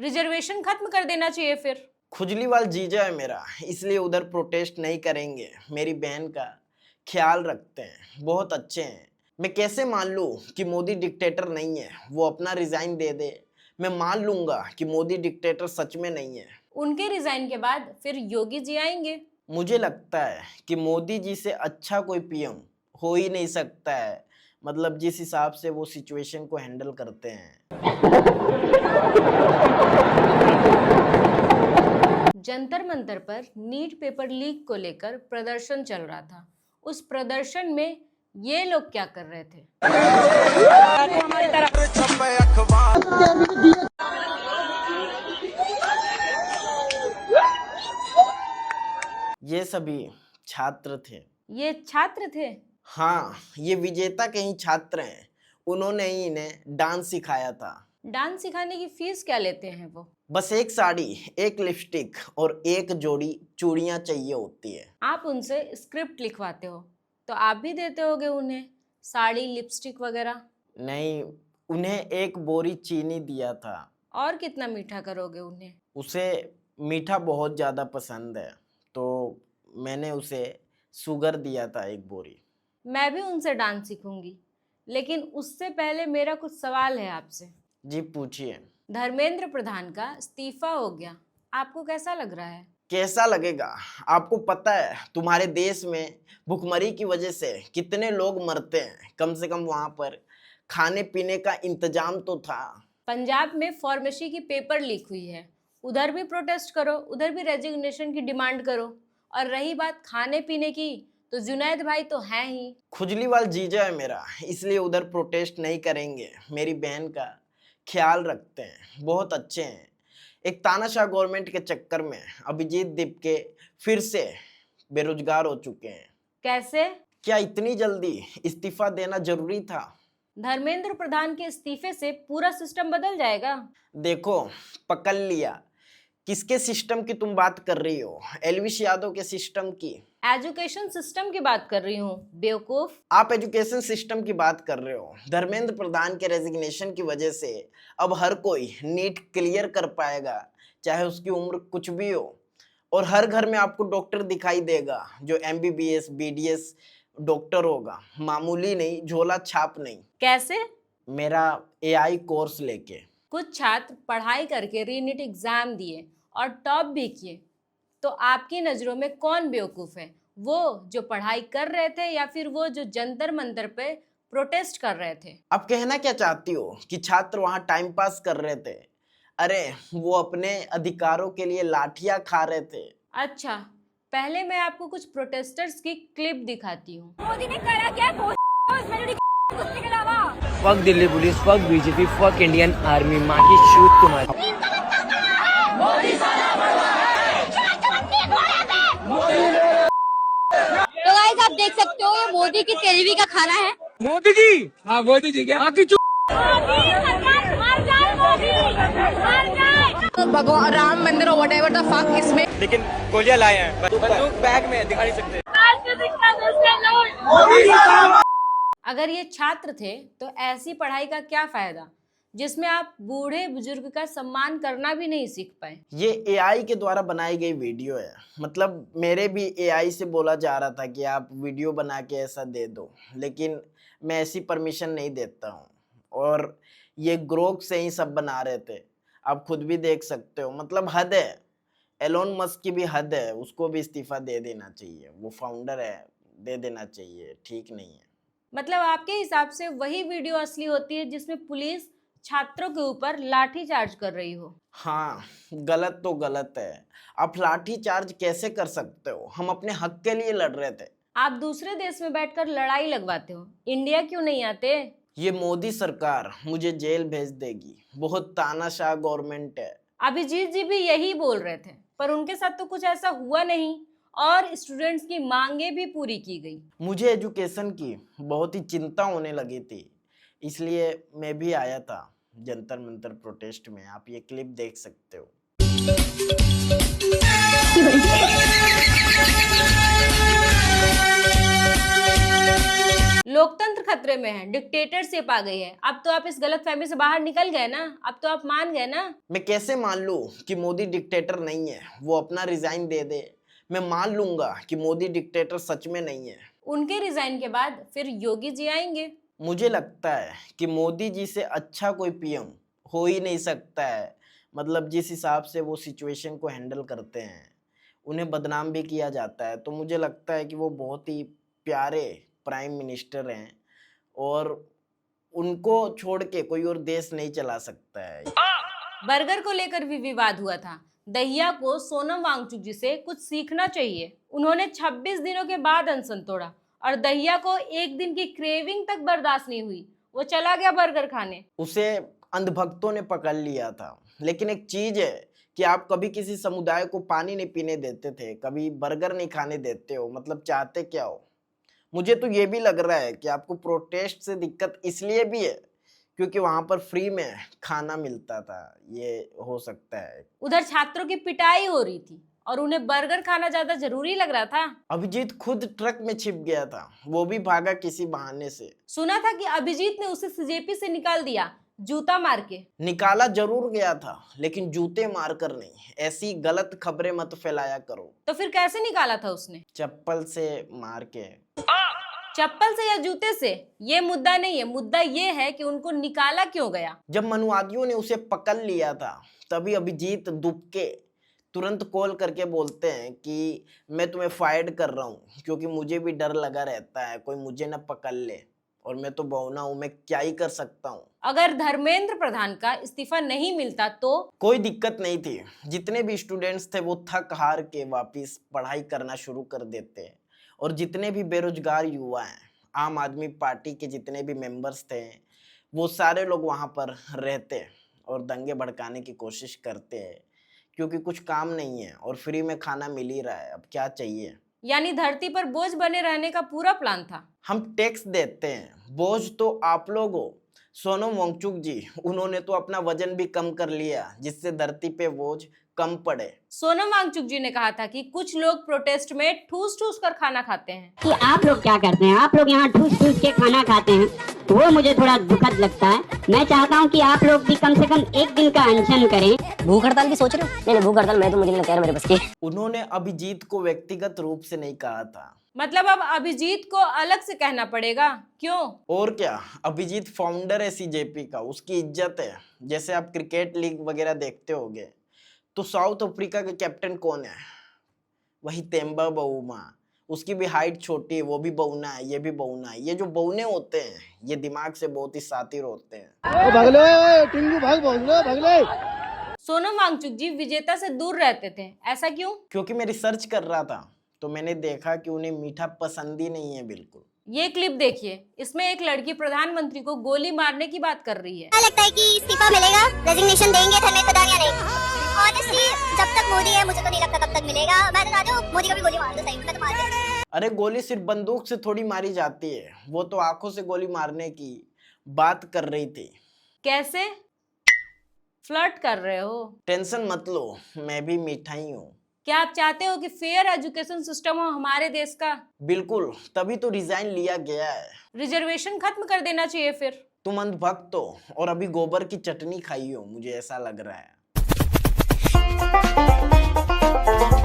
Reservation खत्म कर देना चाहिए फिर। खुजलीवाल जीजा है मेरा, इसलिए उधर प्रोटेस्ट नहीं करेंगे। मेरी बहन का ख्याल रखते हैं, बहुत अच्छे हैं। मैं कैसे मान लूं कि मोदी डिक्टेटर नहीं है, वो अपना रिजाइन दे दे। मैं मान लूंगा कि मोदी डिक्टेटर सच में नहीं है। उनके रिजाइन के बाद फिर योगी जी आएंगे। मुझे लगता है कि मोदी जी से अच्छा कोई पीएम हो ही नहीं सकता है, मतलब जिस हिसाब से वो सिचुएशन को हैंडल करते हैं। जंतर मंतर पर नीट पेपर लीक को लेकर प्रदर्शन चल रहा था। उस प्रदर्शन में ये लोग क्या कर रहे थे? ये सभी छात्र थे। ये छात्र थे? हाँ, ये विजेता के ही छात्र हैं। उन्होंने ही इन्हें डांस सिखाया था। डांस सिखाने की फीस क्या लेते हैं वो? बस एक साड़ी, एक लिपस्टिक और एक जोड़ी चूड़ियां चाहिए होती है। आप उनसे स्क्रिप्ट लिखवाते हो तो आप भी देते होगे उन्हें साड़ी, लिपस्टिक वगैरह? नहीं, उन्हें एक बोरी चीनी दिया था। और कितना मीठा करोगे उन्हें? उसे मीठा बहुत ज़्यादा पसंद है, तो मैंने उसे शुगर दिया था एक बोरी। मैं भी उनसे डांस सीखूंगी, लेकिन उससे पहले मेरा कुछ सवाल है आपसे। जी पूछिए। धर्मेंद्र प्रधान का इस्तीफा हो गया, आपको कैसा लग रहा है? कैसा लगेगा? आपको पता है तुम्हारे देश में भुखमरी की वजह से कितने लोग मरते हैं? कम से कम वहां पर खाने पीने का इंतजाम तो था। पंजाब में फार्मेसी की पेपर लीक हुई है, उधर भी प्रोटेस्ट करो, उधर भी रेजिग्नेशन की डिमांड करो। और रही बात खाने पीने की, तो जुनैद भाई तो हैं ही। खुजलीवाल जीजा है मेरा, इसलिए उधर प्रोटेस्ट नहीं करेंगे। मेरी बहन का ख्याल रखते हैं, बहुत अच्छे हैं। एक तानाशाह गवर्नमेंट के चक्कर में अभिजीत दीपके फिर से बेरोजगार हो चुके हैं। कैसे? क्या इतनी जल्दी इस्तीफा देना जरूरी था? धर्मेंद्र प्रधान के इस्तीफे से पूरा सिस्टम बदल जाएगा। देखो, पकड़ लिया। किसके सिस्टम की तुम बात कर रही हो? एलविश यादव के सिस्टम की। एजुकेशन सिस्टम की बात कर रही हूँ, बेवकूफ। आप एजुकेशन सिस्टम की बात कर रहे हो। धर्मेंद्र प्रधान के रेजिग्नेशन की वजह से अब हर कोई नीट क्लियर कर पाएगा, चाहे उसकी उम्र कुछ भी हो। और हर घर में आपको डॉक्टर दिखाई देगा जो MBBS BDS डॉक्टर होगा, मामूली नहीं, झोला छाप नहीं। कैसे? मेरा AI कोर्स लेके। कुछ छात्र पढ़ाई करके रीनीट एग्जाम दिए और टॉप भी किए, तो आपकी नज़रों में कौन बेवकूफ़ है? वो जो पढ़ाई कर रहे थे या फिर वो जो जंतर मंतर पे प्रोटेस्ट कर रहे थे? आप कहना क्या चाहती हो कि छात्र वहां टाइम पास कर रहे थे? अरे वो अपने अधिकारों के लिए लाठियां खा रहे थे। अच्छा, पहले मैं आपको कुछ प्रोटेस्टर्स की क्लिप दिखाती हूँ। मोदी ने करा क्या? कुछ के अलावा fuck Delhi police, fuck BJP, fuck Indian army, माँ की शूट तुम्हारी। तो गाइस आप देख सकते हो ये मोदी की तेरहवीं का खाना है। मोदी जी, हाँ मोदी जी क्या की भगवान राम मंदिर और व्हाटएवर द फक इसमें, लेकिन गोलियां लाए हैं, बंदूक बैग में दिखा नहीं सकते। अगर ये छात्र थे तो ऐसी पढ़ाई का क्या फायदा जिसमें आप बूढ़े बुजुर्ग का सम्मान करना भी नहीं सीख पाए? ये AI के द्वारा बनाई गई वीडियो है। मतलब मेरे भी AI से बोला जा रहा था कि आप वीडियो बना के ऐसा दे दो, लेकिन मैं ऐसी परमिशन नहीं देता हूँ। और ये ग्रोक से ही सब बना रहे थे, आप खुद भी देख सकते हो। मतलब हद है, एलोन मस्क की भी हद है, उसको भी इस्तीफा दे देना चाहिए। वो फाउंडर है, दे देना चाहिए, ठीक नहीं है। मतलब आपके हिसाब से वही वीडियो असली होती है जिसमें पुलिस छात्रों के ऊपर लाठी चार्ज कर रही हो? हाँ, गलत तो गलत है। आप लाठी चार्ज कैसे कर सकते हो? हम अपने हक के लिए लड़ रहे थे। आप दूसरे देश में बैठकर लड़ाई लगवाते हो, इंडिया क्यों नहीं आते? ये मोदी सरकार मुझे जेल भेज देगी, बहुत तानाशाह गवर्नमेंट है। अभिजीत जी भी यही बोल रहे थे, पर उनके साथ तो कुछ ऐसा हुआ नहीं और स्टूडेंट्स की मांगे भी पूरी की गई। मुझे एजुकेशन की बहुत ही चिंता होने लगी थी, इसलिए मैं भी आया था जंतर मंतर प्रोटेस्ट में। आप ये क्लिप देख सकते हो। लोकतंत्र खतरे में है, डिक्टेटरशिप आ गई है। अब तो आप इस गलतफहमी से बाहर निकल गए ना, अब तो आप मान गए ना। मैं कैसे मान लूं कि मोदी डिक्टेटर नहीं है? वो अपना रिजाइन दे दे, मैं मान लूंगा कि मोदी डिक्टेटर सच में नहीं है। उनके रिजाइन के बाद फिर योगी जी आएंगे। मुझे लगता है कि मोदी जी से अच्छा कोई पीएम हो ही नहीं सकता है। मतलब जिस हिसाब से वो सिचुएशन को हैंडल करते हैं, उन्हें बदनाम भी किया जाता है, तो मुझे लगता है कि वो बहुत ही प्यारे प्राइम मिनिस्टर हैं और उनको छोड़ के कोई और देश नहीं चला सकता है। बर्गर को लेकर भी विवाद हुआ था। दहिया को सोनम वांगचुक जी से कुछ सीखना चाहिए। उन्होंने 26 दिनों के बाद अनशन तोड़ा और दहिया को एक दिन की क्रेविंग तक बर्दाश्त नहीं हुई, वो चला गया बर्गर खाने। उसे अंधभक्तों ने पकड़ लिया था। लेकिन एक चीज है कि आप कभी किसी समुदाय को पानी नहीं पीने देते थे, कभी बर्गर नहीं खाने देते हो, मतलब चाहते क्या हो? मुझे तो ये भी लग रहा है कि आपको प्रोटेस्ट से दिक्कत इसलिए भी है क्योंकि वहां पर फ्री में खाना मिलता था, ये हो सकता है। उधर छात्रों की पिटाई हो रही थी और उन्हें बर्गर खाना ज्यादा जरूरी लग रहा था। अभिजीत खुद ट्रक में छिप गया था, वो भी भागा किसी बहाने से। सुना था कि अभिजीत ने उसे सीजेपी से निकाल दिया, जूता मार के। निकाला जरूर गया था, लेकिन जूते मार कर नहीं। ऐसी गलत खबरें मत फैलाया करो। तो फिर कैसे निकाला था उसने? चप्पल से मार के। चप्पल से या जूते से, ये मुद्दा नहीं है। मुद्दा ये है कि उनको निकाला क्यों गया। जब मनुवादियों ने उसे पकड़ लिया था, तभी अभिजीत दुबके तुरंत कॉल करके बोलते हैं कि मैं तुम्हें फायर कर रहा हूँ, क्योंकि मुझे भी डर लगा रहता है कोई मुझे न पकड़ ले, और मैं तो बौना हूँ, मैं क्या ही कर सकता हूँ। अगर धर्मेंद्र प्रधान का इस्तीफा नहीं मिलता तो कोई दिक्कत नहीं थी। जितने भी स्टूडेंट्स थे वो थक हार के वापिस पढ़ाई करना शुरू कर देते, और जितने भी बेरोजगार युवा हैं, आम आदमी पार्टी के जितने भी मेंबर्स थे, वो सारे लोग वहाँ पर रहते और दंगे भड़काने की कोशिश करते हैं, क्योंकि कुछ काम नहीं है और फ्री में खाना मिल ही रहा है, अब क्या चाहिए। यानी धरती पर बोझ बने रहने का पूरा प्लान था। हम टैक्स देते हैं, बोझ तो आप लोग हो। सोनम वांगचुक जी, उन्होंने तो अपना वजन भी कम कर लिया, जिससे धरती पे बोझ कम पड़े। सोनम वांगचुक जी ने कहा था कि कुछ लोग प्रोटेस्ट में ठूस ठूस कर खाना खाते हैं। कि आप लोग क्या करते हैं, आप लोग यहाँ ठूस ठूस के खाना खाते हैं, वो मुझे थोड़ा दुखद लगता है। मैं चाहता हूँ कि आप लोग भी कम से कम एक दिन का अनशन करें। भूख हड़ताल की सोच रहे हो? नहीं भूख हड़ताल मैं तो मुझे नहीं लगता यार मेरे बस की। उन्होंने अभिजीत को व्यक्तिगत रूप से नहीं कहा था। मतलब अब अभिजीत को अलग से कहना पड़ेगा, क्यों? और क्या, अभिजीत फाउंडर है सीजेपी का, उसकी इज्जत है। जैसे आप क्रिकेट लीग वगैरह देखते होगे, तो साउथ अफ्रीका के कैप्टन कौन है? वही तेम्बा बउमा। उसकी भी हाइट छोटी है, वो भी बउना है, ये भी बउना है। ये जो बउने होते हैं, ये दिमाग से बहुत ही शातिर होते हैं। भागले टिंगू, भागले। सोनम वांगचुक जी विजेता से दूर रहते थे, ऐसा क्यों? क्योंकि मैं रिसर्च कर रहा था, तो मैंने देखा कि उन्हें मीठा पसंद ही नहीं है बिल्कुल। ये क्लिप देखिए, इसमें एक लड़की प्रधानमंत्री को गोली मारने की बात कर रही है। क्या लगता है कि इस्तीफा मिलेगा, रेजिग्नेशन देंगे धर्मेंद्र प्रधान या नहीं? ऑनेस्टली जब तक मोदी है मुझे तो नहीं लगता तब तक मिलेगा। मैं तो चाहती हूँ मोदी को भी गोली मार दो, सही में मैं तो मार दूँ। अरे गोली सिर्फ बंदूक से थोड़ी मारी जाती है, वो तो आंखों से गोली मारने की बात कर रही थी। कैसे? फ्लर्ट कर रहे हो? टेंशन मत लो, मैं भी मीठा ही हूँ। क्या आप चाहते हो कि फेयर एजुकेशन सिस्टम हो हमारे देश का? बिल्कुल, तभी तो रिजाइन लिया गया है। रिजर्वेशन खत्म कर देना चाहिए फिर। तुम अंधभक्त हो और अभी गोबर की चटनी खाई हो, मुझे ऐसा लग रहा है।